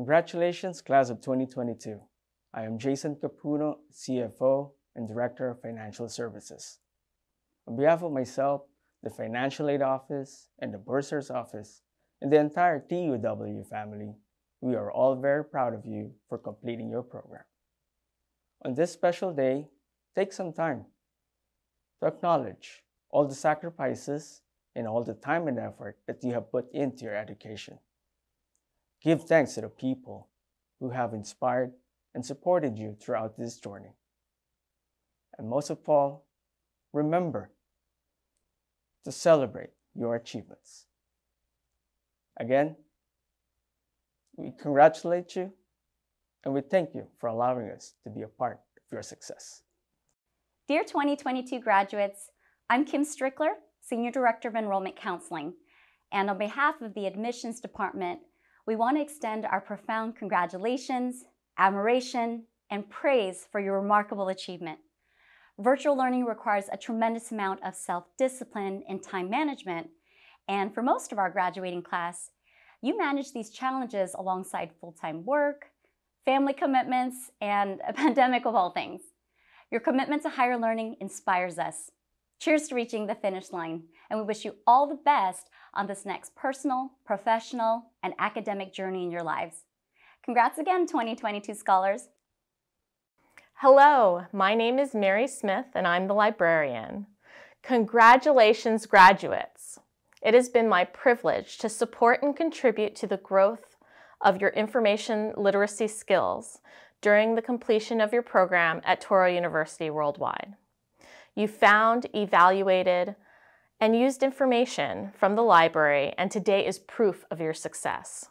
Congratulations, Class of 2022. I am Jason Capuno, CFO and Director of Financial Services. On behalf of myself, the Financial Aid Office, and the Bursar's Office, and the entire TUW family, we are all very proud of you for completing your program. On this special day, take some time to acknowledge all the sacrifices and all the time and effort that you have put into your education. Give thanks to the people who have inspired and supported you throughout this journey. And most of all, remember to celebrate your achievements. Again, we congratulate you and we thank you for allowing us to be a part of your success. Dear 2022 graduates, I'm Kim Strickler, Senior Director of Enrollment Counseling, and on behalf of the Admissions Department, we want to extend our profound congratulations, admiration, and praise for your remarkable achievement. Virtual learning requires a tremendous amount of self-discipline and time management, and for most of our graduating class, you manage these challenges alongside full-time work, family commitments, and a pandemic of all things. Your commitment to higher learning inspires us. Cheers to reaching the finish line, and we wish you all the best on this next personal, professional, and academic journey in your lives. Congrats again, 2022 scholars. Hello, my name is Mary Smith and I'm the librarian. Congratulations, graduates. It has been my privilege to support and contribute to the growth of your information literacy skills during the completion of your program at Touro University Worldwide. You found, evaluated, and used information from the library, and today is proof of your success.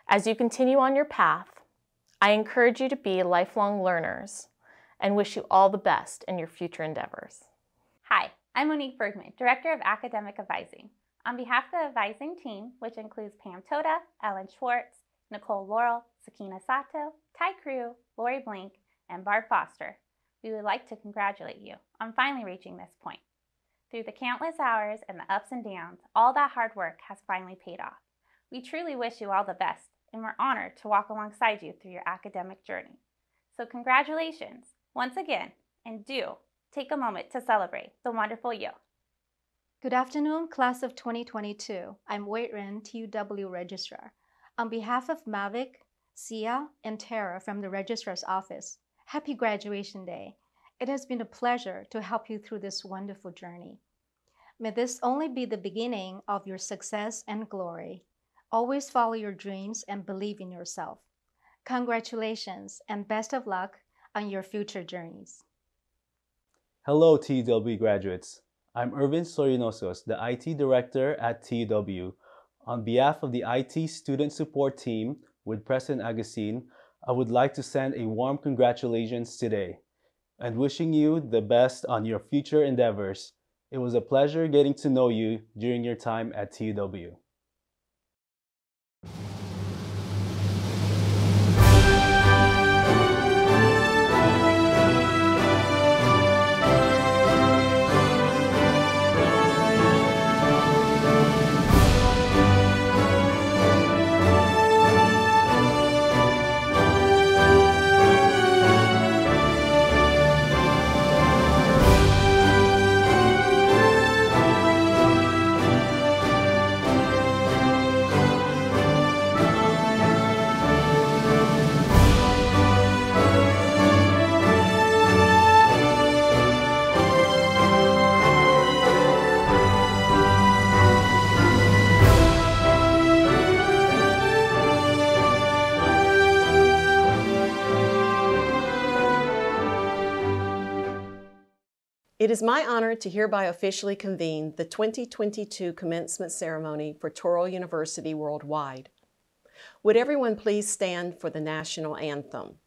As you continue on your path, I encourage you to be lifelong learners and wish you all the best in your future endeavors. Hi, I'm Monique Bergman, Director of Academic Advising. On behalf of the advising team, which includes Pam Toda, Ellen Schwartz, Nicole Laurel, Sakina Sato, Ty Crew, Lori Blink, and Barb Foster, we would like to congratulate you on finally reaching this point. Through the countless hours and the ups and downs, all that hard work has finally paid off. We truly wish you all the best, and we're honored to walk alongside you through your academic journey. So congratulations once again, and do take a moment to celebrate the wonderful you. Good afternoon, Class of 2022. I'm Wei Ren, TUW Registrar. On behalf of Mavic, Sia, and Tara from the Registrar's Office, happy graduation day. It has been a pleasure to help you through this wonderful journey. May this only be the beginning of your success and glory. Always follow your dreams and believe in yourself. Congratulations and best of luck on your future journeys. Hello, TUW graduates. I'm Irvin Sorinosos, the IT Director at TUW. On behalf of the IT Student Support Team with President Agasin, I would like to send a warm congratulations today and wishing you the best on your future endeavors. It was a pleasure getting to know you during your time at TUW. It is my honor to hereby officially convene the 2022 commencement ceremony for Touro University Worldwide. Would everyone please stand for the national anthem?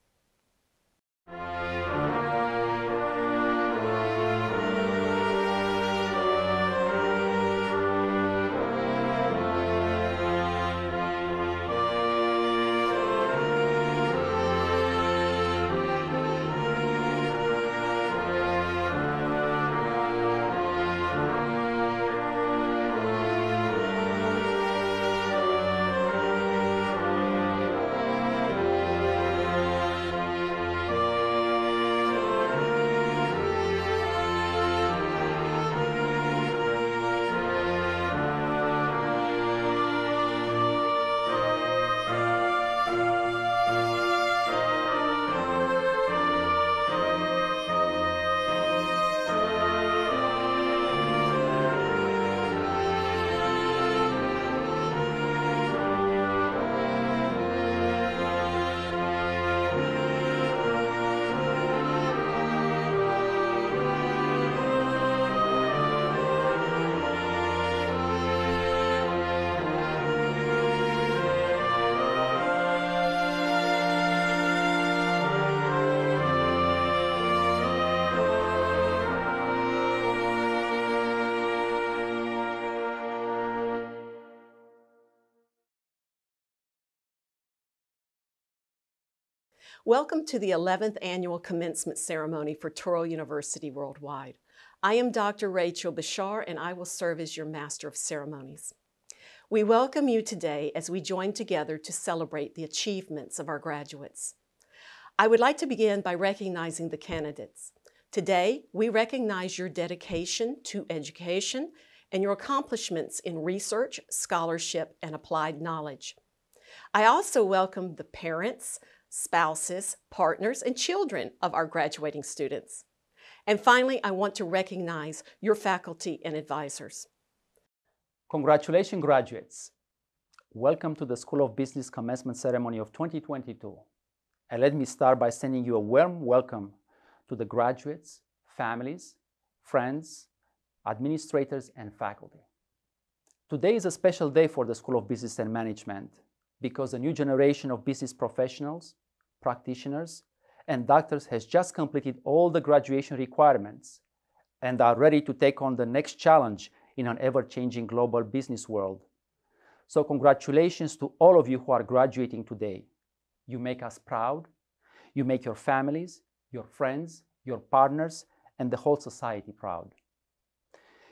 Welcome to the 11th Annual Commencement Ceremony for Touro University Worldwide. I am Dr. Rachel Bashar, and I will serve as your Master of Ceremonies. We welcome you today as we join together to celebrate the achievements of our graduates. I would like to begin by recognizing the candidates. Today, we recognize your dedication to education and your accomplishments in research, scholarship, and applied knowledge. I also welcome the parents, spouses, partners, and children of our graduating students. And finally, I want to recognize your faculty and advisors. Congratulations, graduates. Welcome to the School of Business Commencement Ceremony of 2022. And let me start by sending you a warm welcome to the graduates, families, friends, administrators, and faculty. Today is a special day for the School of Business and Management because a new generation of business professionals, practitioners, and doctors has just completed all the graduation requirements and are ready to take on the next challenge in an ever-changing global business world. So congratulations to all of you who are graduating today. You make us proud. You make your families, your friends, your partners, and the whole society proud.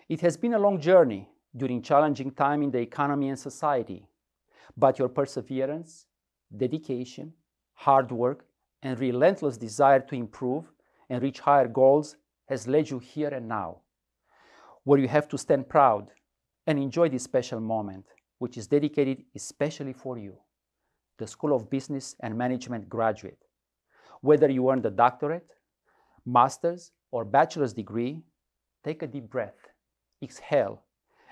It has been a long journey during challenging time in the economy and society, but your perseverance, dedication, hard work, and relentless desire to improve and reach higher goals has led you here and now, where you have to stand proud and enjoy this special moment, which is dedicated especially for you, the School of Business and Management graduate. Whether you earned a doctorate, master's, or bachelor's degree, take a deep breath, exhale,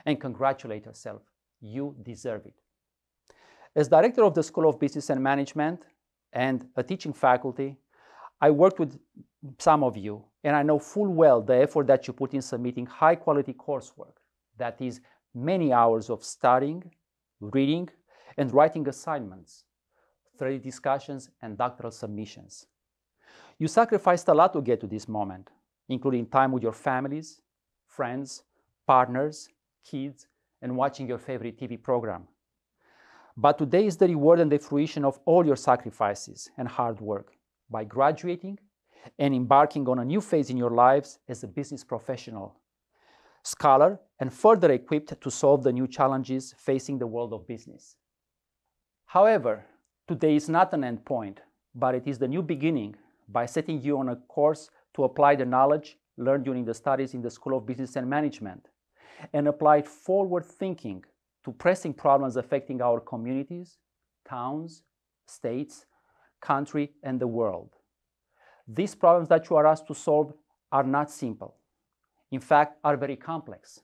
and congratulate yourself. You deserve it. As director of the School of Business and Management and a teaching faculty, I worked with some of you, and I know full well the effort that you put in submitting high-quality coursework. That is, many hours of studying, reading, and writing assignments, thready discussions, and doctoral submissions. You sacrificed a lot to get to this moment, including time with your families, friends, partners, kids, and watching your favorite TV program. But today is the reward and the fruition of all your sacrifices and hard work by graduating and embarking on a new phase in your lives as a business professional, scholar, and further equipped to solve the new challenges facing the world of business. However, today is not an end point, but it is the new beginning by setting you on a course to apply the knowledge learned during the studies in the School of Business and Management and apply forward thinking to pressing problems affecting our communities, towns, states, country, and the world. These problems that you are asked to solve are not simple. In fact, are very complex.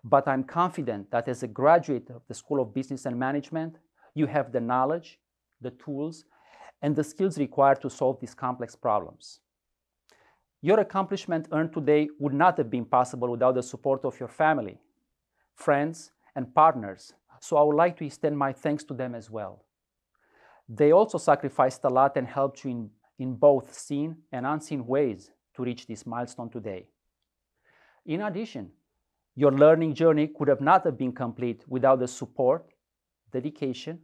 But I'm confident that as a graduate of the School of Business and Management, you have the knowledge, the tools, and the skills required to solve these complex problems. Your accomplishment earned today would not have been possible without the support of your family, friends, and partners, so I would like to extend my thanks to them as well. They also sacrificed a lot and helped you in both seen and unseen ways to reach this milestone today. In addition, your learning journey could not have been complete without the support, dedication,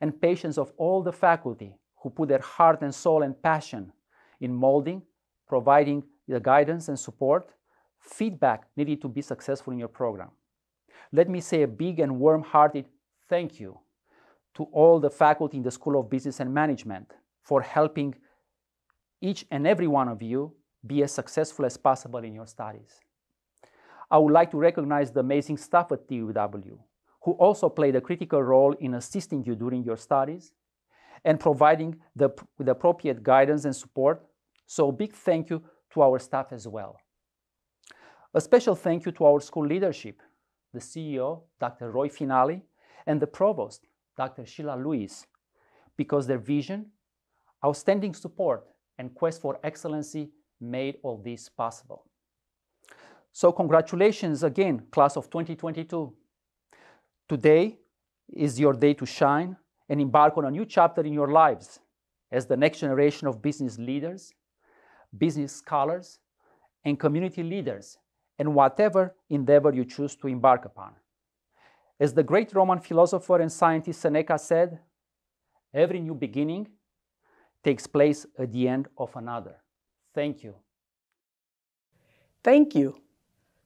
and patience of all the faculty who put their heart and soul and passion in molding, providing the guidance and support, feedback needed to be successful in your program. Let me say a big and warm-hearted thank you to all the faculty in the School of Business and Management for helping each and every one of you be as successful as possible in your studies. I would like to recognize the amazing staff at TUW, who also played a critical role in assisting you during your studies and providing with appropriate guidance and support. So a big thank you to our staff as well. A special thank you to our school leadership, the CEO, Dr. Roy Finale, and the Provost, Dr. Sheila Lewis, because their vision, outstanding support, and quest for excellency made all this possible. So congratulations again, class of 2022. Today is your day to shine and embark on a new chapter in your lives as the next generation of business leaders, business scholars, and community leaders, and whatever endeavor you choose to embark upon. As the great Roman philosopher and scientist Seneca said, every new beginning takes place at the end of another. Thank you. Thank you.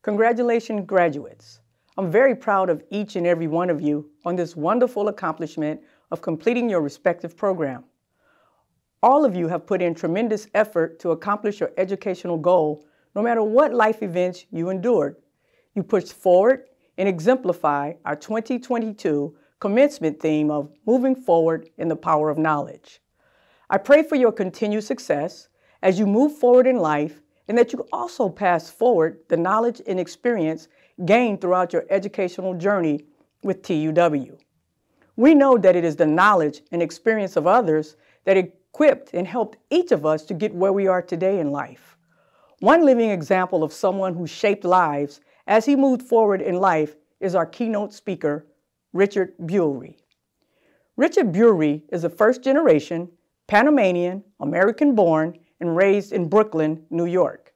Congratulations, graduates. I'm very proud of each and every one of you on this wonderful accomplishment of completing your respective program. All of you have put in tremendous effort to accomplish your educational goal, no matter what life events you endured. You pushed forward and exemplified our 2022 commencement theme of moving forward in the power of knowledge. I pray for your continued success as you move forward in life, and that you also pass forward the knowledge and experience gained throughout your educational journey with TUW. We know that it is the knowledge and experience of others that equipped and helped each of us to get where we are today in life. One living example of someone who shaped lives as he moved forward in life is our keynote speaker, Richard Bury. Richard Bury is a first-generation Panamanian, American-born, and raised in Brooklyn, New York.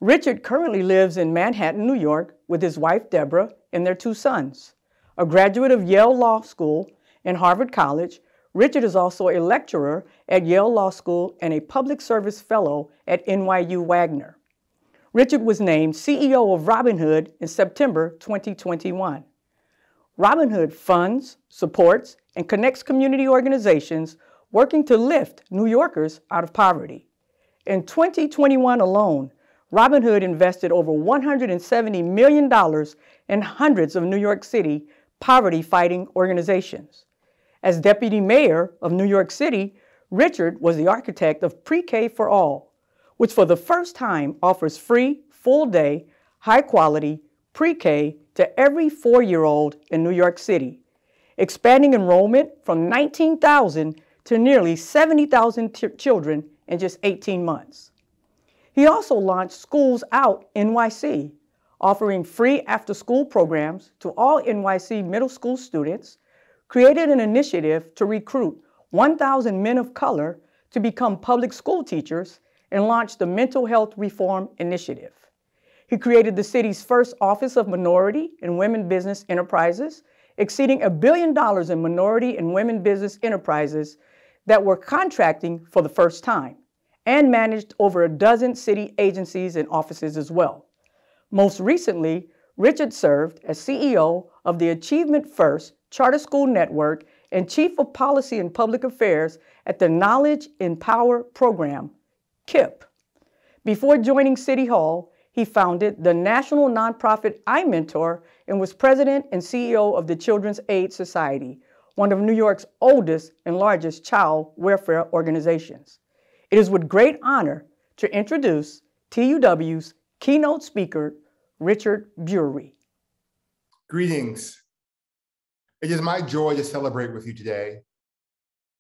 Richard currently lives in Manhattan, New York, with his wife, Deborah, and their 2 sons. A graduate of Yale Law School and Harvard College, Richard is also a lecturer at Yale Law School and a public service fellow at NYU Wagner. Richard was named CEO of Robinhood in September 2021. Robinhood funds, supports, and connects community organizations working to lift New Yorkers out of poverty. In 2021 alone, Robinhood invested over $170 million in hundreds of New York City poverty-fighting organizations. As deputy mayor of New York City, Richard was the architect of Pre-K for All, which for the first time offers free, full-day, high-quality pre-K to every 4-year-old in New York City, expanding enrollment from 19,000 to nearly 70,000 children in just 18 months. He also launched Schools Out NYC, offering free after-school programs to all NYC middle school students, created an initiative to recruit 1,000 men of color to become public school teachers, and launched the Mental Health Reform Initiative. He created the city's first Office of Minority and Women Business Enterprises, exceeding $1 billion in minority and women business enterprises that were contracting for the first time, and managed over a dozen city agencies and offices as well. Most recently, Richard served as CEO of the Achievement First Charter School Network and Chief of Policy and Public Affairs at the Knowledge in Power program, KIPP. Before joining City Hall, he founded the national nonprofit iMentor and was president and CEO of the Children's Aid Society, one of New York's oldest and largest child welfare organizations. It is with great honor to introduce TUW's keynote speaker, Richard Bury. Greetings. It is my joy to celebrate with you today,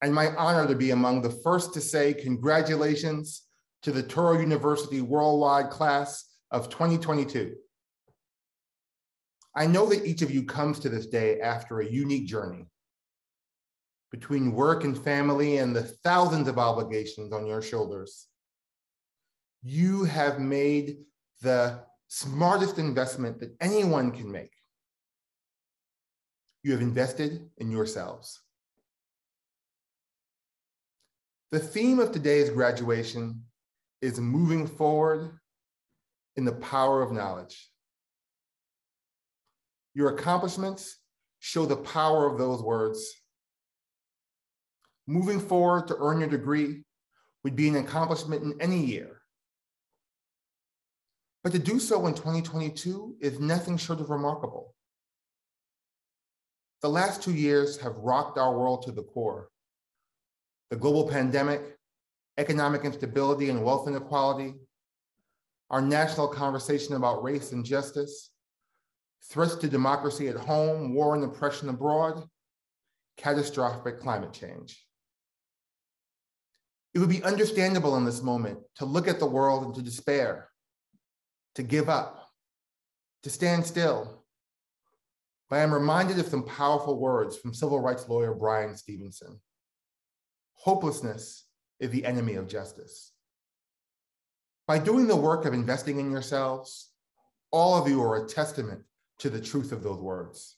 and my honor to be among the first to say congratulations to the Touro University Worldwide Class of 2022. I know that each of you comes to this day after a unique journey. Between work and family and the thousands of obligations on your shoulders, you have made the smartest investment that anyone can make. You have invested in yourselves. The theme of today's graduation is moving forward in the power of knowledge. Your accomplishments show the power of those words. Moving forward to earn your degree would be an accomplishment in any year. But to do so in 2022 is nothing short of remarkable. The last 2 years have rocked our world to the core. The global pandemic, economic instability and wealth inequality, our national conversation about race and justice, threats to democracy at home, war and oppression abroad, catastrophic climate change. It would be understandable in this moment to look at the world and to despair, to give up, to stand still. But I am reminded of some powerful words from civil rights lawyer Bryan Stevenson. Hopelessness is the enemy of justice. By doing the work of investing in yourselves, all of you are a testament to the truth of those words.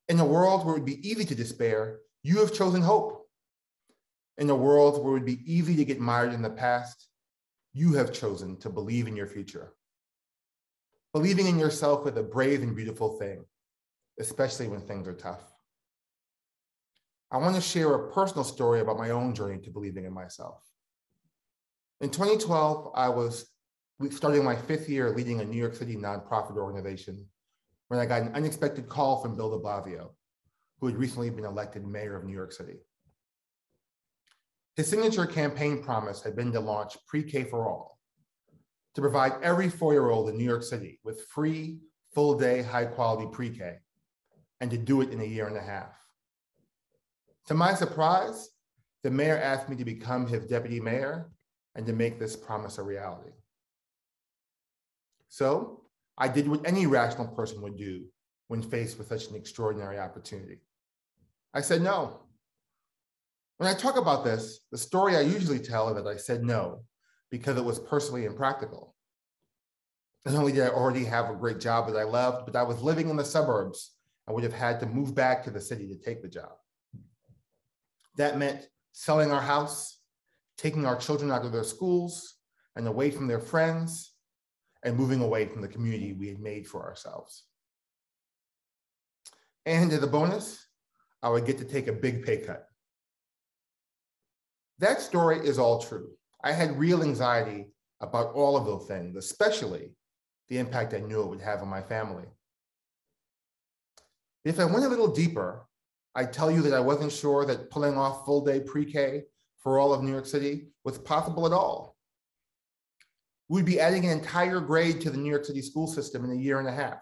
In a world where it would be easy to despair, you have chosen hope. In a world where it would be easy to get mired in the past, you have chosen to believe in your future. Believing in yourself is a brave and beautiful thing, especially when things are tough. I want to share a personal story about my own journey to believing in myself. In 2012, I was starting my 5th year leading a New York City nonprofit organization when I got an unexpected call from Bill de Blasio, who had recently been elected mayor of New York City. His signature campaign promise had been to launch Pre-K for All, to provide every 4-year-old in New York City with free, full-day, high-quality pre-K, and to do it in a 1.5 years. To my surprise, the mayor asked me to become his deputy mayor and to make this promise a reality. So I did what any rational person would do when faced with such an extraordinary opportunity. I said no. When I talk about this, the story I usually tell is that I said no because it was personally impractical. Not only did I already have a great job that I loved, but I was living in the suburbs and would have had to move back to the city to take the job. That meant selling our house, taking our children out of their schools and away from their friends, and moving away from the community we had made for ourselves. And as a bonus, I would get to take a big pay cut. That story is all true. I had real anxiety about all of those things, especially the impact I knew it would have on my family. If I went a little deeper, I'd tell you that I wasn't sure that pulling off full-day pre-K for all of New York City was possible at all. We'd be adding an entire grade to the New York City school system in a 1.5 years,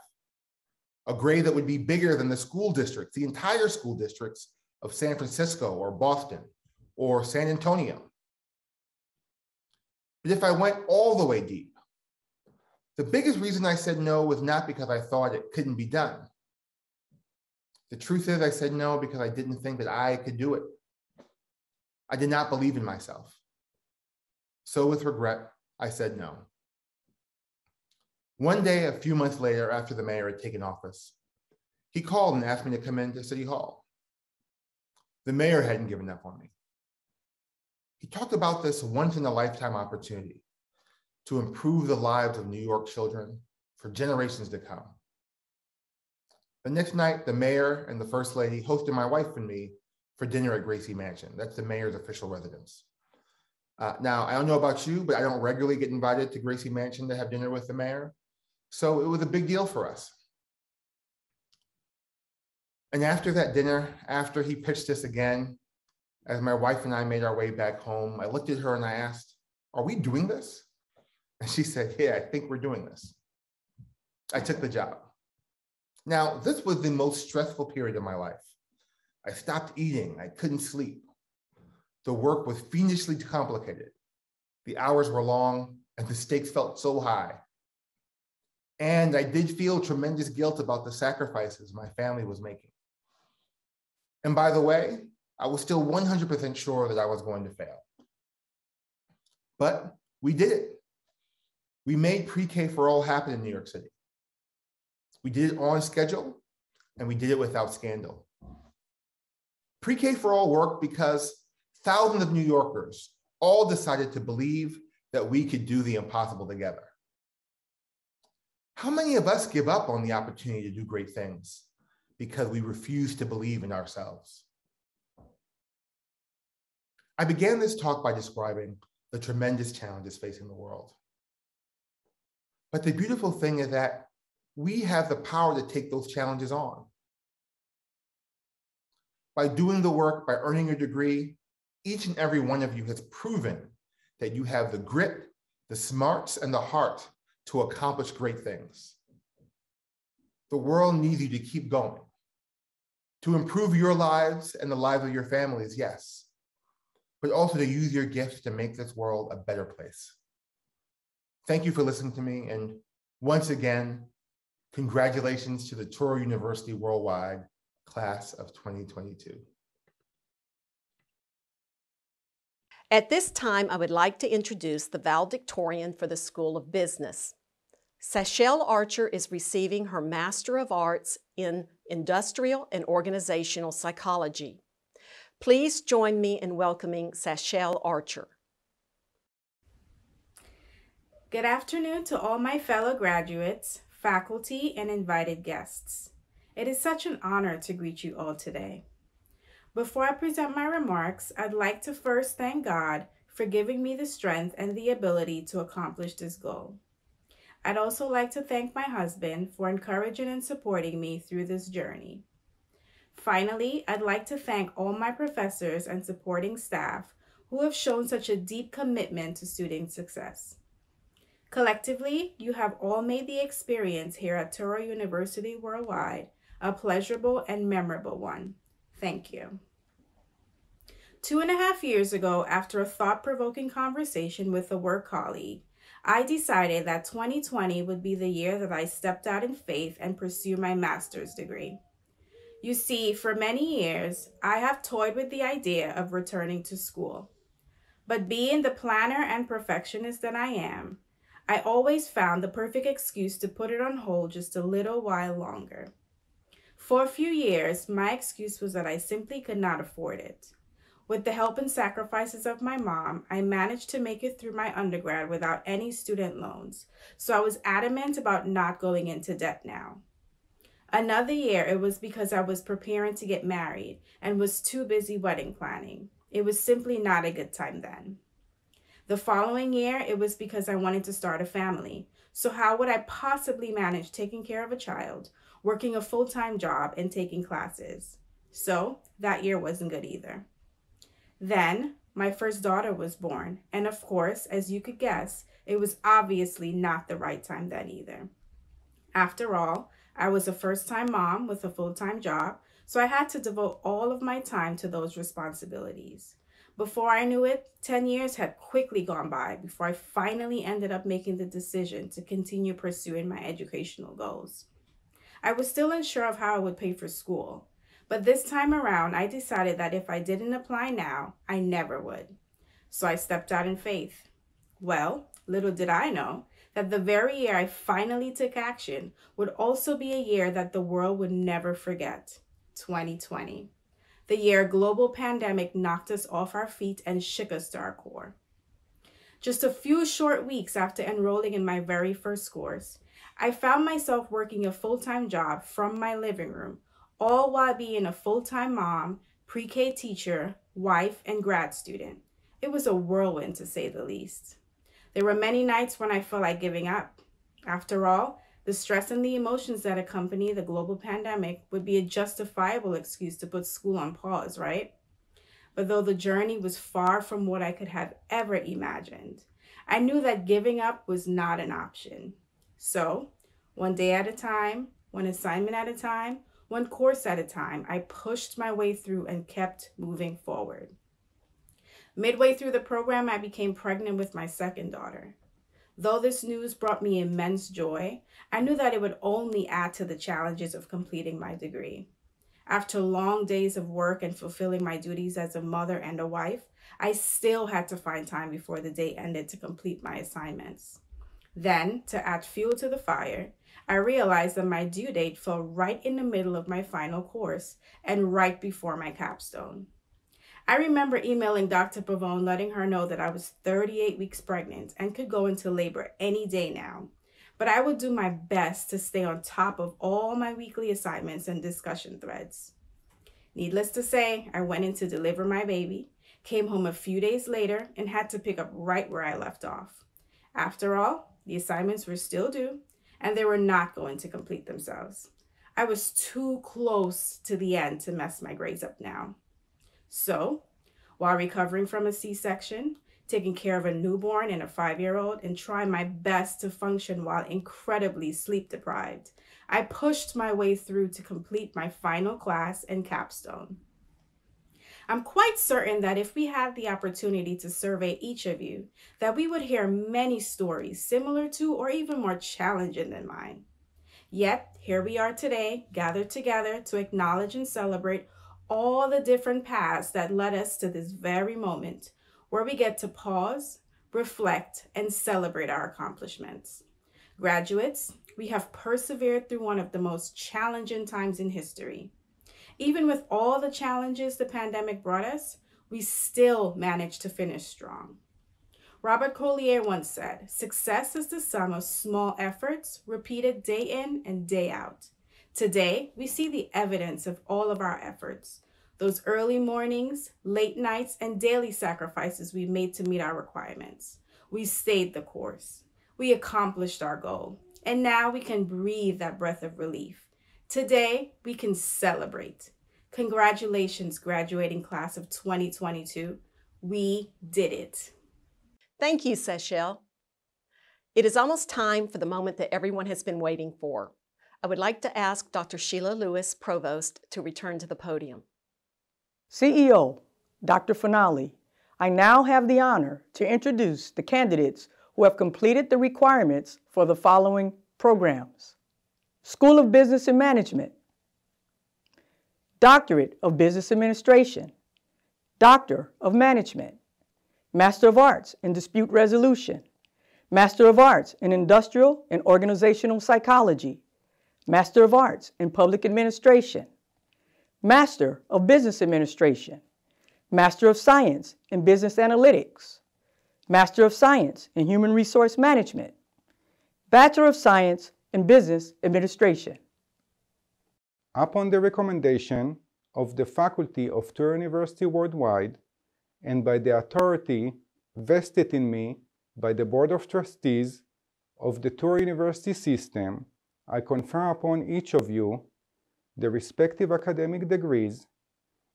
a grade that would be bigger than the school districts, the entire school districts of San Francisco or Boston or San Antonio. But if I went all the way deep, the biggest reason I said no was not because I thought it couldn't be done. The truth is I said no because I didn't think that I could do it. I did not believe in myself. So with regret, I said no. One day, a few months later, after the mayor had taken office, he called and asked me to come into City Hall. The mayor hadn't given up on me. He talked about this once-in-a-lifetime opportunity to improve the lives of New York children for generations to come. The next night, the mayor and the first lady hosted my wife and me for dinner at Gracie Mansion. That's the mayor's official residence. Now, I don't know about you, but I don't regularly get invited to Gracie Mansion to have dinner with the mayor. So it was a big deal for us. And after that dinner, after he pitched this again, as my wife and I made our way back home, I looked at her and I asked, "Are we doing this?" And she said, "Yeah, I think we're doing this." I took the job. Now, this was the most stressful period of my life. I stopped eating, I couldn't sleep. The work was fiendishly complicated. The hours were long and the stakes felt so high. And I did feel tremendous guilt about the sacrifices my family was making. And by the way, I was still 100% sure that I was going to fail. But we did it. We made Pre-K for All happen in New York City. We did it on schedule, and we did it without scandal. Pre-K for All worked because thousands of New Yorkers all decided to believe that we could do the impossible together. How many of us give up on the opportunity to do great things because we refuse to believe in ourselves? I began this talk by describing the tremendous challenges facing the world. But the beautiful thing is that we have the power to take those challenges on. By doing the work, by earning a degree, each and every one of you has proven that you have the grit, the smarts, and the heart to accomplish great things. The world needs you to keep going, to improve your lives and the lives of your families, yes, but also to use your gifts to make this world a better place. Thank you for listening to me, and once again, congratulations to the Touro University Worldwide Class of 2022. At this time, I would like to introduce the valedictorian for the School of Business. Sachelle Archer is receiving her Master of Arts in Industrial and Organizational Psychology. Please join me in welcoming Sashelle Archer. Good afternoon to all my fellow graduates, faculty, and invited guests. It is such an honor to greet you all today. Before I present my remarks, I'd like to first thank God for giving me the strength and the ability to accomplish this goal. I'd also like to thank my husband for encouraging and supporting me through this journey. Finally, I'd like to thank all my professors and supporting staff who have shown such a deep commitment to student success. Collectively, you have all made the experience here at Touro University Worldwide a pleasurable and memorable one. Thank you. 2.5 years ago, after a thought-provoking conversation with a work colleague, I decided that 2020 would be the year that I stepped out in faith and pursued my master's degree. You see, for many years, I have toyed with the idea of returning to school. But being the planner and perfectionist that I am, I always found the perfect excuse to put it on hold just a little while longer. For a few years, my excuse was that I simply could not afford it. With the help and sacrifices of my mom, I managed to make it through my undergrad without any student loans, so I was adamant about not going into debt now. Another year, it was because I was preparing to get married and was too busy wedding planning. It was simply not a good time then. The following year, it was because I wanted to start a family. So how would I possibly manage taking care of a child, working a full-time job, and taking classes? So that year wasn't good either. Then my first daughter was born. And of course, as you could guess, it was obviously not the right time then either. After all, I was a first-time mom with a full-time job, so I had to devote all of my time to those responsibilities. Before I knew it, 10 years had quickly gone by before I finally ended up making the decision to continue pursuing my educational goals. I was still unsure of how I would pay for school, but this time around, I decided that if I didn't apply now, I never would. So I stepped out in faith. Well, little did I know that the very year I finally took action would also be a year that the world would never forget, 2020. The year a global pandemic knocked us off our feet and shook us to our core. Just a few short weeks after enrolling in my very first course, I found myself working a full-time job from my living room, all while being a full-time mom, pre-K teacher, wife, and grad student. It was a whirlwind, to say the least. There were many nights when I felt like giving up. After all, the stress and the emotions that accompany the global pandemic would be a justifiable excuse to put school on pause, right? But though the journey was far from what I could have ever imagined, I knew that giving up was not an option. So, one day at a time, one assignment at a time, one course at a time, I pushed my way through and kept moving forward. Midway through the program, I became pregnant with my second daughter. Though this news brought me immense joy, I knew that it would only add to the challenges of completing my degree. After long days of work and fulfilling my duties as a mother and a wife, I still had to find time before the day ended to complete my assignments. Then, to add fuel to the fire, I realized that my due date fell right in the middle of my final course and right before my capstone. I remember emailing Dr. Pavone letting her know that I was 38 weeks pregnant and could go into labor any day now, but I would do my best to stay on top of all my weekly assignments and discussion threads. Needless to say, I went in to deliver my baby, came home a few days later, and had to pick up right where I left off. After all, the assignments were still due, and they were not going to complete themselves. I was too close to the end to mess my grades up now. So, while recovering from a C-section, taking care of a newborn and a 5-year-old, and trying my best to function while incredibly sleep-deprived, I pushed my way through to complete my final class and capstone. I'm quite certain that if we had the opportunity to survey each of you, that we would hear many stories similar to or even more challenging than mine. Yet, here we are today, gathered together to acknowledge and celebrate all the different paths that led us to this very moment, where we get to pause, reflect, and celebrate our accomplishments. Graduates, we have persevered through one of the most challenging times in history. Even with all the challenges the pandemic brought us, we still managed to finish strong. Robert Collier once said, "Success is the sum of small efforts repeated day in and day out." Today, we see the evidence of all of our efforts. Those early mornings, late nights, and daily sacrifices we made to meet our requirements. We stayed the course. We accomplished our goal. And now we can breathe that breath of relief. Today, we can celebrate. Congratulations, graduating class of 2022. We did it. Thank you, Seychelle. It is almost time for the moment that everyone has been waiting for. I would like to ask Dr. Sheila Lewis, Provost, to return to the podium. CEO, Dr. Finale, I now have the honor to introduce the candidates who have completed the requirements for the following programs. School of Business and Management, Doctorate of Business Administration, Doctor of Management, Master of Arts in Dispute Resolution, Master of Arts in Industrial and Organizational Psychology, Master of Arts in Public Administration, Master of Business Administration, Master of Science in Business Analytics, Master of Science in Human Resource Management, Bachelor of Science in Business Administration. Upon the recommendation of the faculty of Touro University Worldwide and by the authority vested in me by the Board of Trustees of the Touro University System, I confer upon each of you the respective academic degrees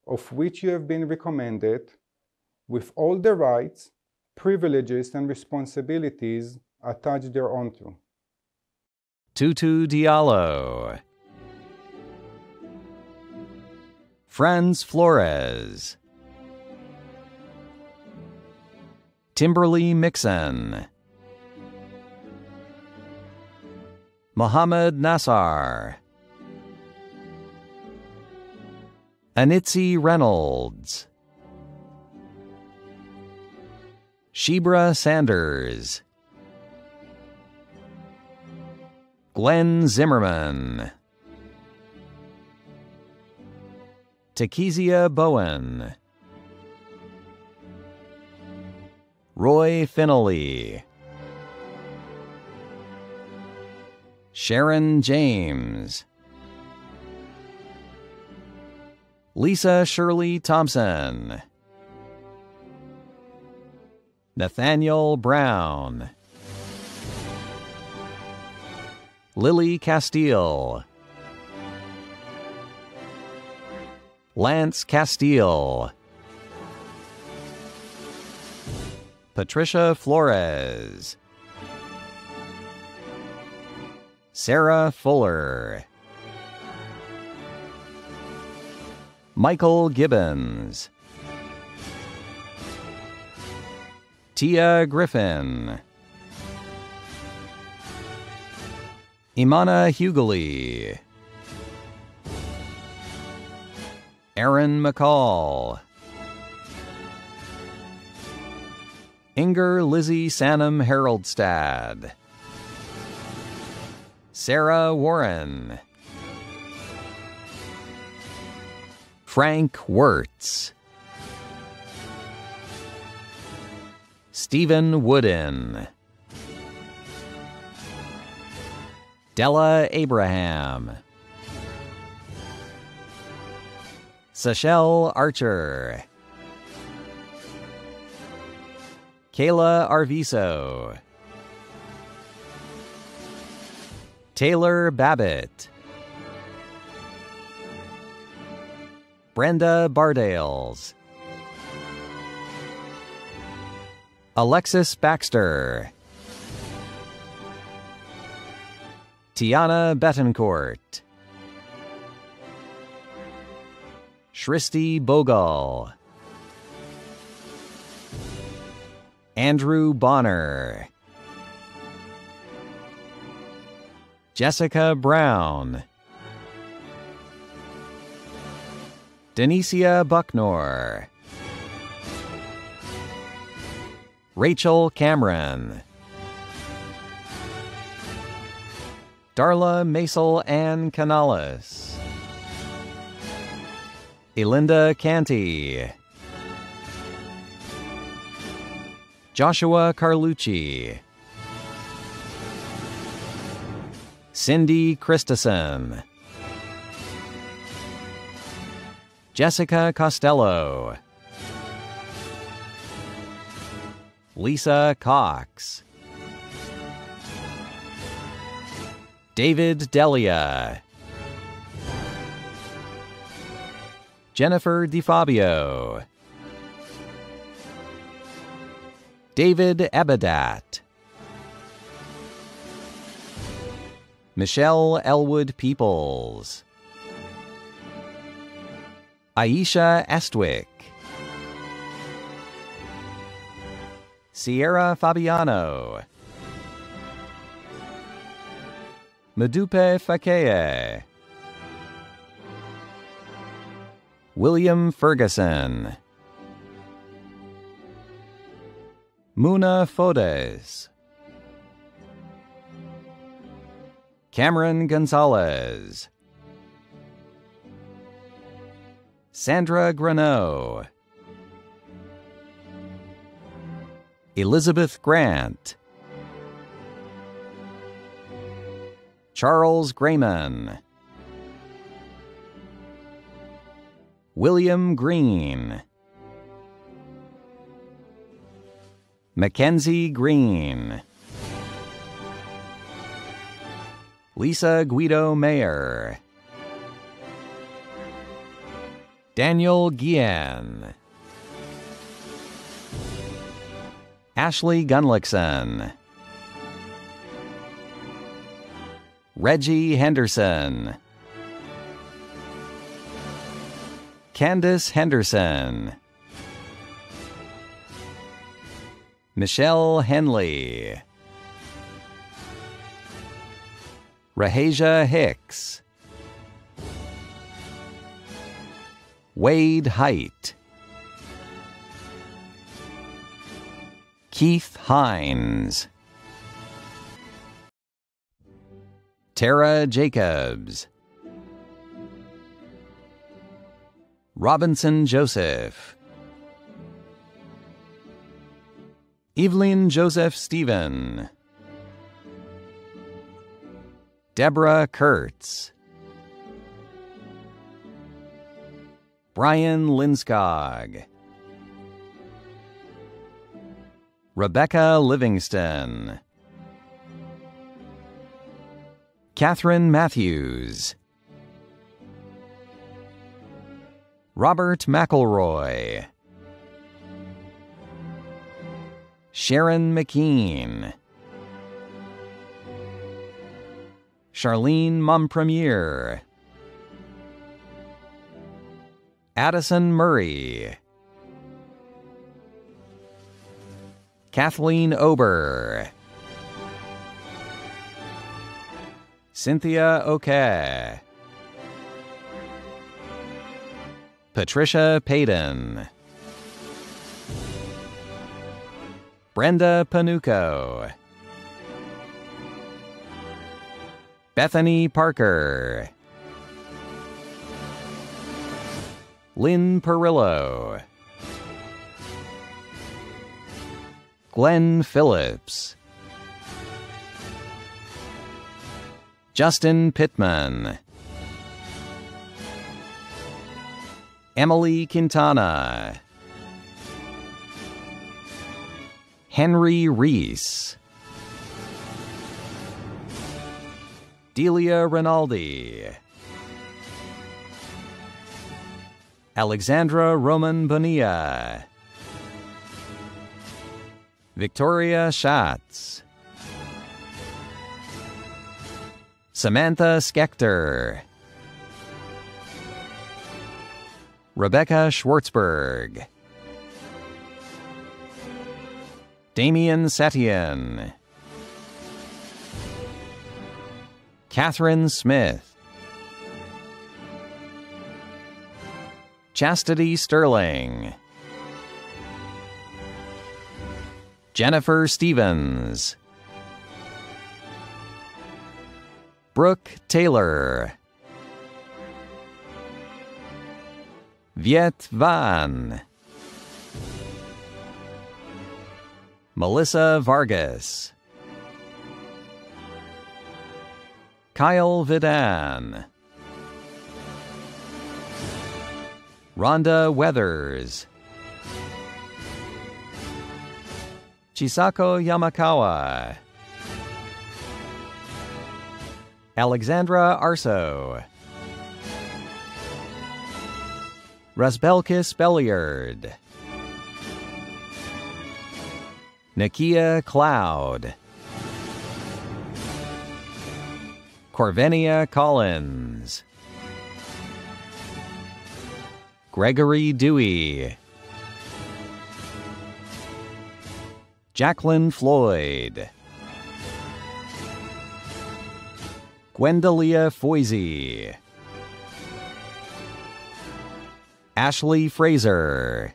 of which you have been recommended, with all the rights, privileges, and responsibilities attached thereunto. Tutu Diallo, Franz Flores, Timberly Mixon, Mohammed Nassar, Anitzi Reynolds, Shebra Sanders, Glenn Zimmerman, Takezia Bowen, Roy Finley, Sharon James, Lisa Shirley Thompson, Nathaniel Brown, Lily Castile, Lance Castile, Patricia Flores, Sarah Fuller, Michael Gibbons, Tia Griffin, Imana Hughley, Aaron McCall, Inger Lizzie Sannem Haroldstad, Sarah Warren, Frank Wirtz, Stephen Wooden, Della Abraham, Seychelle Archer, Kayla Arviso, Taylor Babbitt, Brenda Bardales, Alexis Baxter, Tiana Betancourt, Shristi Bogal, Andrew Bonner, Jessica Brown, Denicia Bucknor, Rachel Cameron, Darla Maisel Ann Canales, Elinda Canty, Joshua Carlucci, Cindy Christensen, Jessica Costello, Lisa Cox, David Delia, Jennifer DeFabio, David Abadat, Michelle Elwood Peoples, Aisha Estwick, Sierra Fabiano, Madupe Fakeye, William Ferguson, Muna Fodes, Cameron Gonzalez, Sandra Grano, Elizabeth Grant, Charles Grayman, William Green, Mackenzie Green, Lisa Guido Mayer, Daniel Guillen, Ashley Gunlickson, Reggie Henderson, Candace Henderson, Michelle Henley, Rahasia Hicks, Wade Height, Keith Hines, Tara Jacobs, Robinson Joseph, Evelyn Joseph Stephen, Deborah Kurtz, Brian Linskog, Rebecca Livingston, Catherine Matthews, Robert McElroy, Sharon McKean, Charlene Mompremier, Addison Murray, Kathleen Ober, Cynthia Oke, Patricia Payton, Brenda Panuco, Bethany Parker, Lynn Perillo, Glenn Phillips, Justin Pittman, Emily Quintana, Henry Reese, Delia Rinaldi, Alexandra Roman Bonilla, Victoria Schatz, Samantha Schechter, Rebecca Schwartzberg, Damian Setien, Catherine Smith, Chastity Sterling, Jennifer Stevens, Brooke Taylor, Viet Van. Melissa Vargas. Kyle Vidan. Rhonda Weathers. Chisako Yamakawa. Alexandra Arso. Rasbelkis Belliard. Nakia Cloud. Corvenia Collins. Gregory Dewey. Jacqueline Floyd. Gwendalia Foisey. Ashley Fraser.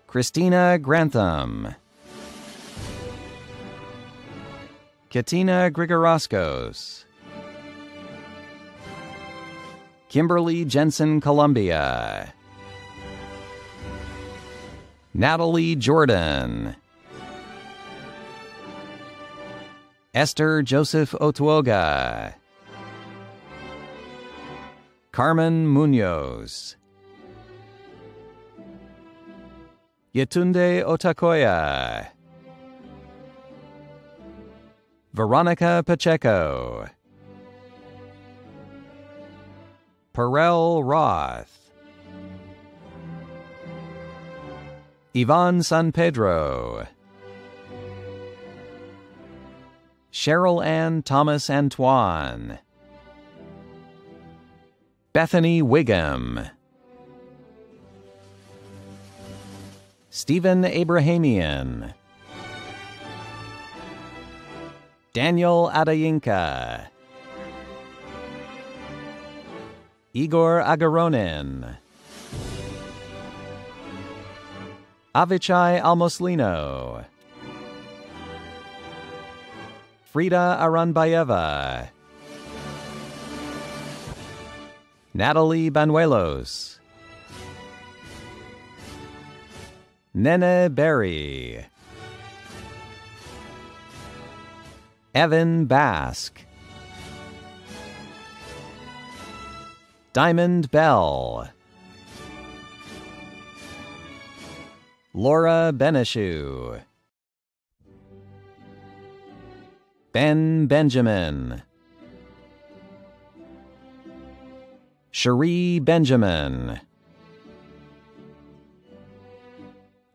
Christina Grantham. Katina Grigoroskos. Kimberly Jensen Columbia. Natalie Jordan. Esther Joseph Otuoga. Carmen Munoz. Yetunde Otakoya. Veronica Pacheco. Perel Roth. Yvonne San Pedro. Cheryl Ann Thomas Antoine. Bethany Wiggum. Stephen Abrahamian. Daniel Adayinka. Igor Agaronin. Avichai Almoslino. Frida Aranbayeva. Natalie Banuelos. Nene Berry. Evan Bask. Diamond Bell. Laura Beneshu. Ben Benjamin. Cherie Benjamin.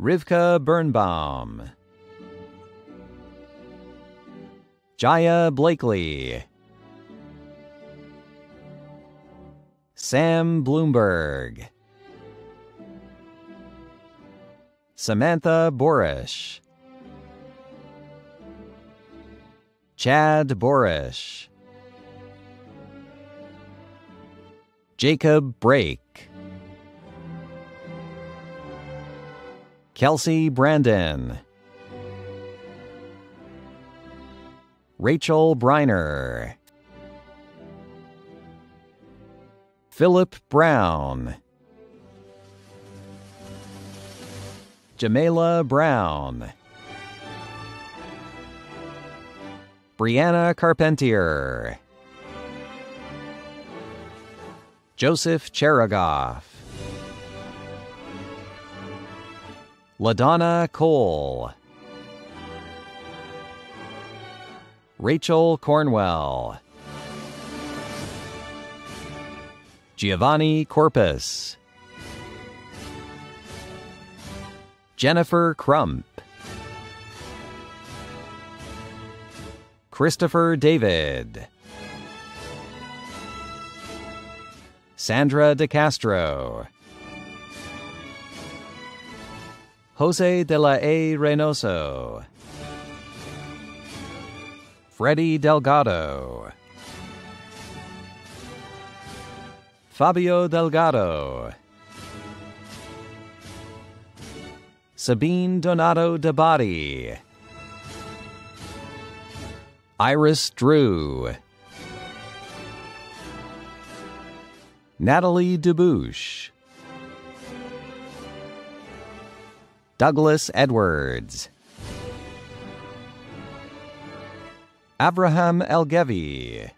Rivka Birnbaum. Jaya Blakely. Sam Bloomberg. Samantha Borish. Chad Borish. Jacob Brake. Kelsey Brandon. Rachel Briner. Philip Brown. Jamela Brown. Brianna Carpentier. Joseph Cheregoff. LaDonna Cole. Rachel Cornwell. Giovanni Corpus. Jennifer Crump. Christopher David. Sandra DeCastro. Jose de la A. Reynoso. Freddie Delgado. Fabio Delgado. Sabine Donato Dabati. Iris Drew. Natalie Dubouche, Douglas Edwards, Abraham Elgevi,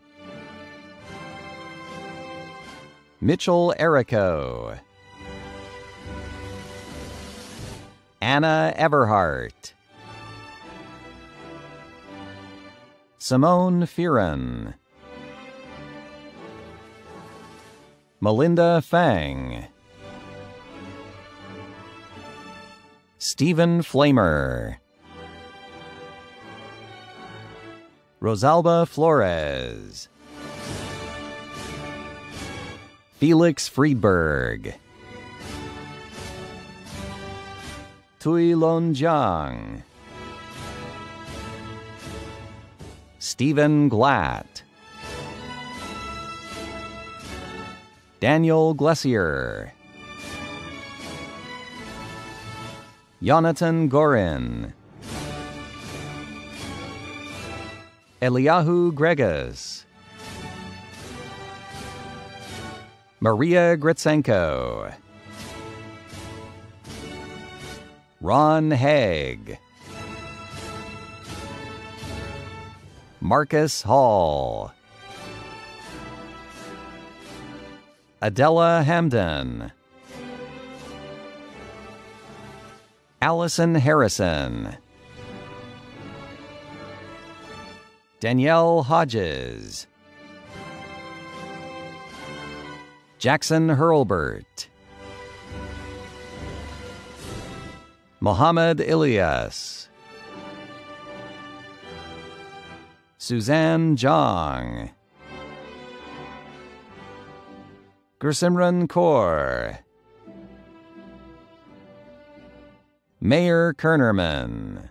Mitchell Errico, Anna Everhart, Simone Fearon, Melinda Fang, Stephen Flamer, Rosalba Flores, Felix Friedberg, Tui Lon Jiang, Stephen Glatt, Daniel Glessier, Jonathan Gorin, Eliyahu Gregas, Maria Gritsenko, Ron Haig, Marcus Hall, Adela Hamden, Allison Harrison, Danielle Hodges, Jackson Hurlbert, Mohammed Ilyas, Suzanne Jong, Gursimran Kaur, Mayor Kernerman,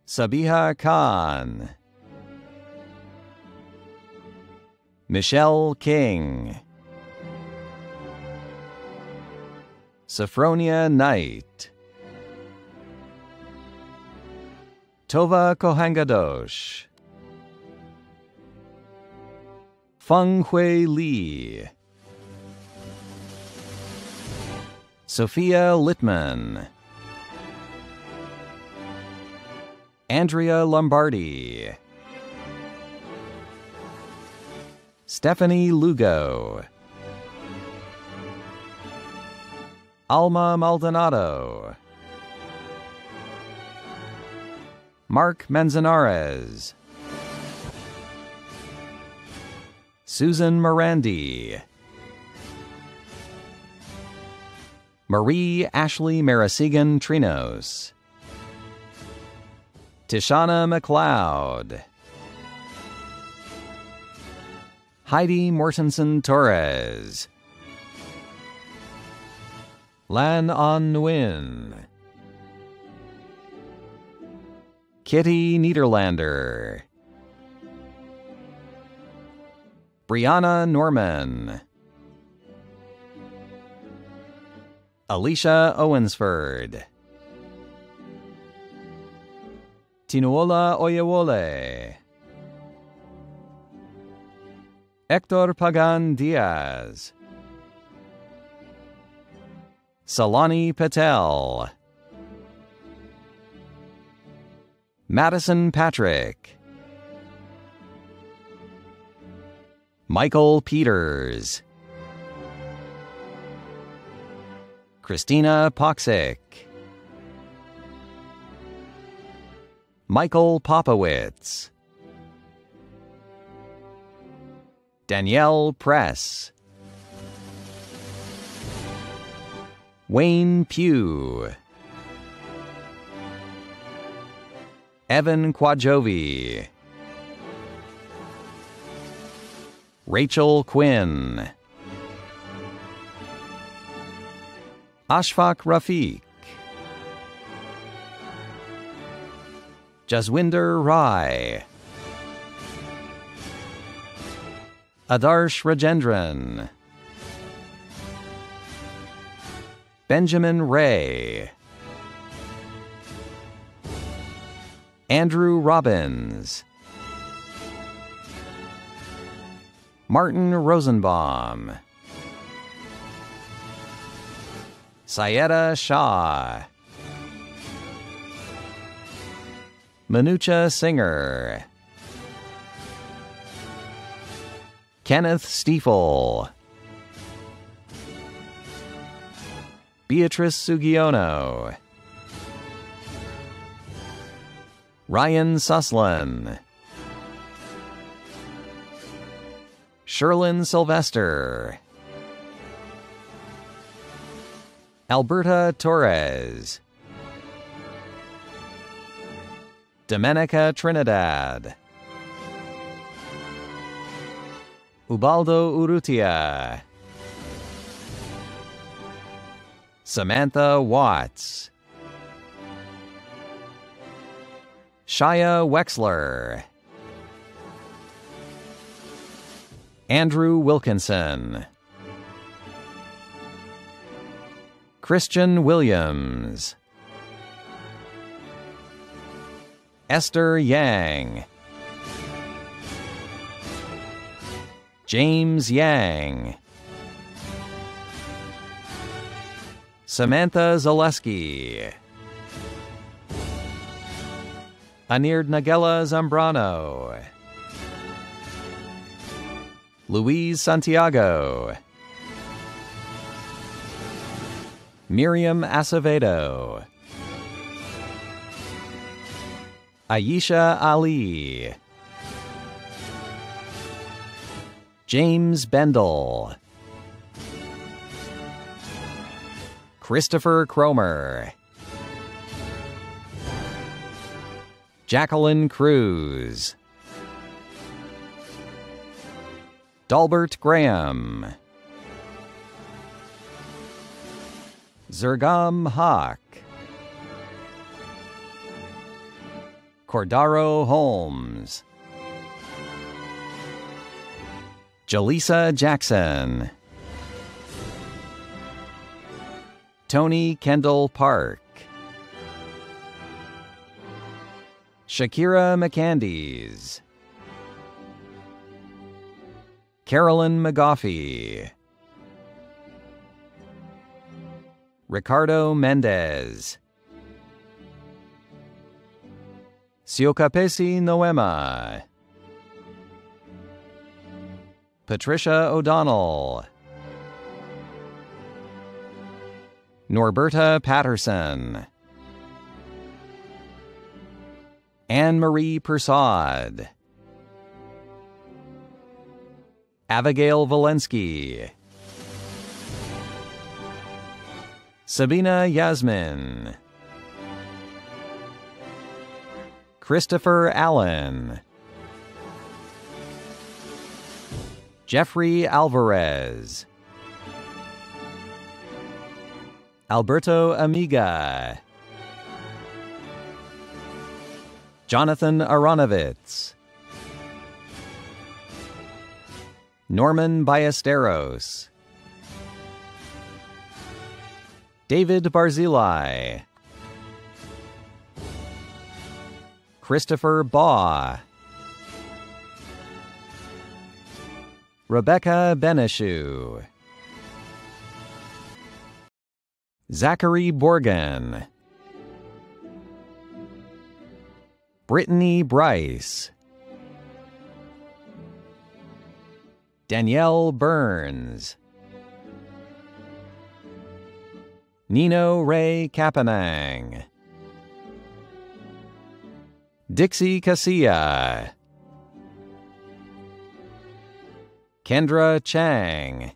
Sabiha Khan, Michelle King, Sophronia Knight, Tova Kohangadosh, Feng Hui Li, Sophia Littman, Andrea Lombardi, Stephanie Lugo, Alma Maldonado, Mark Manzanares, Susan Morandi, Marie Ashley Marasigan Trinos, Tishana McLeod, Heidi Mortensen Torres, Lan On Nguyen, Kitty Niederlander, Brianna Norman, Alicia Owensford, Tinuola Oyewole, Hector Pagan Diaz, Salani Patel, Madison Patrick, Michael Peters, Christina Poxick, Michael Popowitz, Danielle Press, Wayne Pugh, Evan Quadjovi, Rachel Quinn, Ashfaq Rafiq, Jaswinder Rai, Adarsh Rajendran, Benjamin Ray, Andrew Robbins, Martin Rosenbaum, Syeda Shah, Manucha Singer, Kenneth Stiefel, Beatrice Sugiono, Ryan Suslin, Sherlyn Sylvester, Alberta Torres, Domenica Trinidad, Ubaldo Urrutia, Samantha Watts, Shia Wexler, Andrew Wilkinson, Christian Williams, Esther Yang, James Yang, Samantha Zaleski, Anird Nagella Zambrano, Luis Santiago, Miriam Acevedo, Aisha Ali, James Bendel, Christopher Cromer, Jacqueline Cruz, Dalbert Graham, Zergam Hawk, Cordaro Holmes, Jaleesa Jackson, Tony Kendall Park, Shakira McCandies, Carolyn McGoffey, Ricardo Mendez, Siokapesi Noema, Patricia O'Donnell, Norberta Patterson, Anne-Marie Persad, Abigail Valensky, Sabina Yasmin, Christopher Allen, Jeffrey Alvarez, Alberto Amiga, Jonathan Aronovitz, Norman Ballesteros, David Barzilai, Christopher Baugh, Rebecca Beneshu, Zachary Borgen, Brittany Bryce, Danielle Burns, Nino Ray Kapanang, Dixie Casilla, Kendra Chang,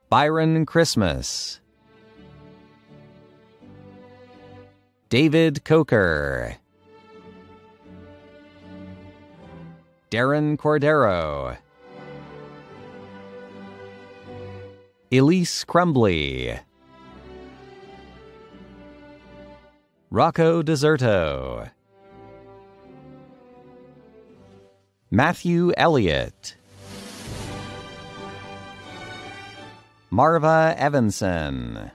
Byron Christmas, David Coker, Darren Cordero, Elise Crumbly, Rocco Deserto, Matthew Elliott, Marva Evanson,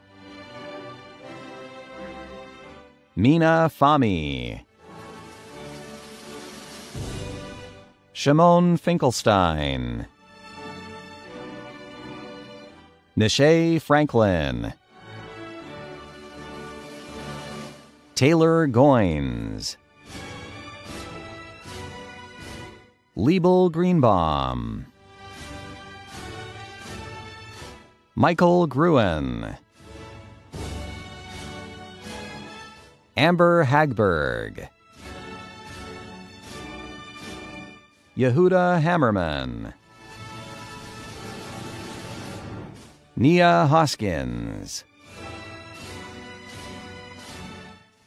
Mina Fami, Shimon Finkelstein, Nishay Franklin, Taylor Goins, Liebel Greenbaum, Michael Gruen, Amber Hagberg, Yehuda Hammerman, Nia Hoskins,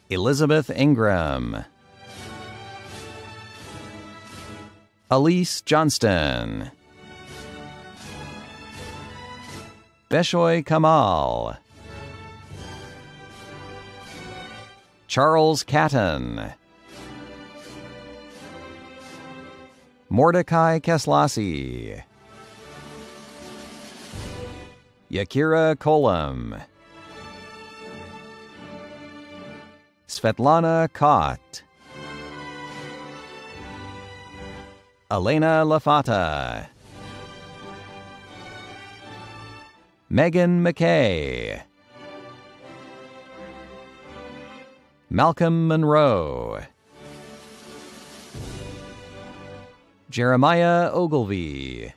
Elizabeth Ingram, Elise Johnston, Beshoy Kamal, Charles Catton, Mordecai Keslassi, Yakira Kolam, Svetlana Kot, Elena Lafata, Megan McKay, Malcolm Monroe, Jeremiah Ogilvy,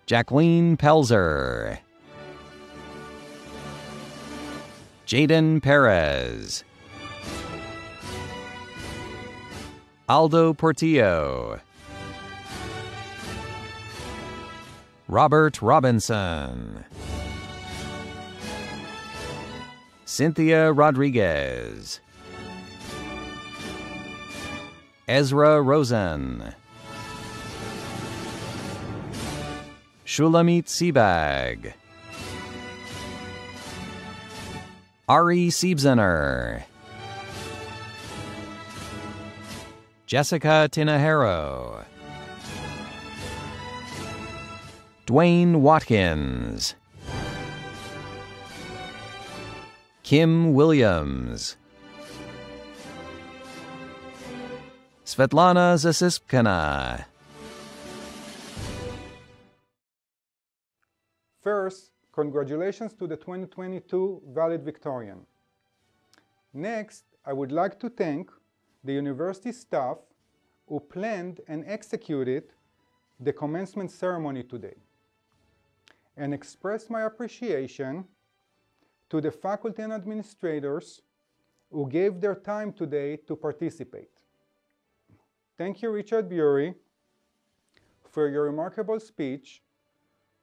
Jacqueline Pelzer, Jaden Perez, Aldo Portillo, Robert Robinson, Cynthia Rodriguez, Ezra Rosen, Shulamit Sebag, Ari Siebzener, Jessica Tinajero, Dwayne Watkins, Kim Williams, Svetlana Zasispkina. First, congratulations to the 2022 valedictorian. Next, I would like to thank the university staff who planned and executed the commencement ceremony today, and express my appreciation to the faculty and administrators who gave their time today to participate. Thank you, Richard Bury, for your remarkable speech.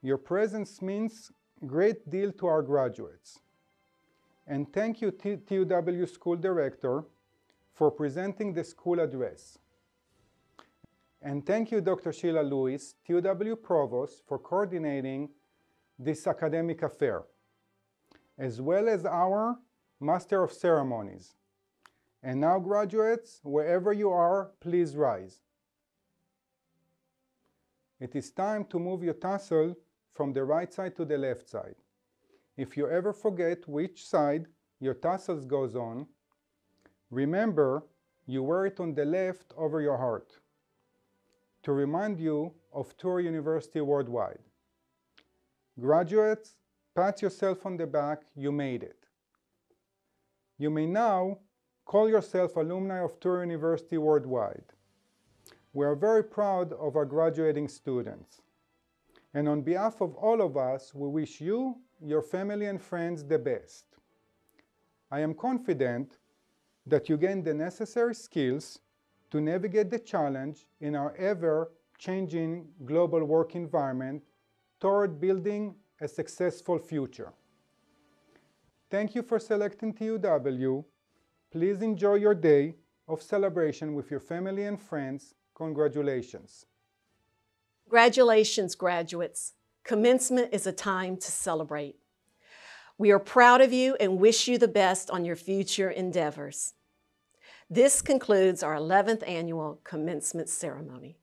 Your presence means a great deal to our graduates. And thank you, TUW School Director, for presenting the school address. And thank you, Dr. Sheila Lewis, TUW Provost, for coordinating this academic affair, as well as our Master of Ceremonies. And now, graduates, wherever you are, please rise. It is time to move your tassel from the right side to the left side. If you ever forget which side your tassels goes on, remember you wear it on the left over your heart to remind you of Touro University Worldwide. Graduates, pat yourself on the back, you made it. You may now call yourself alumni of Touro University Worldwide. We are very proud of our graduating students. And on behalf of all of us, we wish you, your family and friends the best. I am confident that you gain the necessary skills to navigate the challenge in our ever-changing global work environment toward building a successful future. Thank you for selecting TUW. Please enjoy your day of celebration with your family and friends. Congratulations. Congratulations, graduates. Commencement is a time to celebrate. We are proud of you and wish you the best on your future endeavors. This concludes our 11th annual commencement ceremony.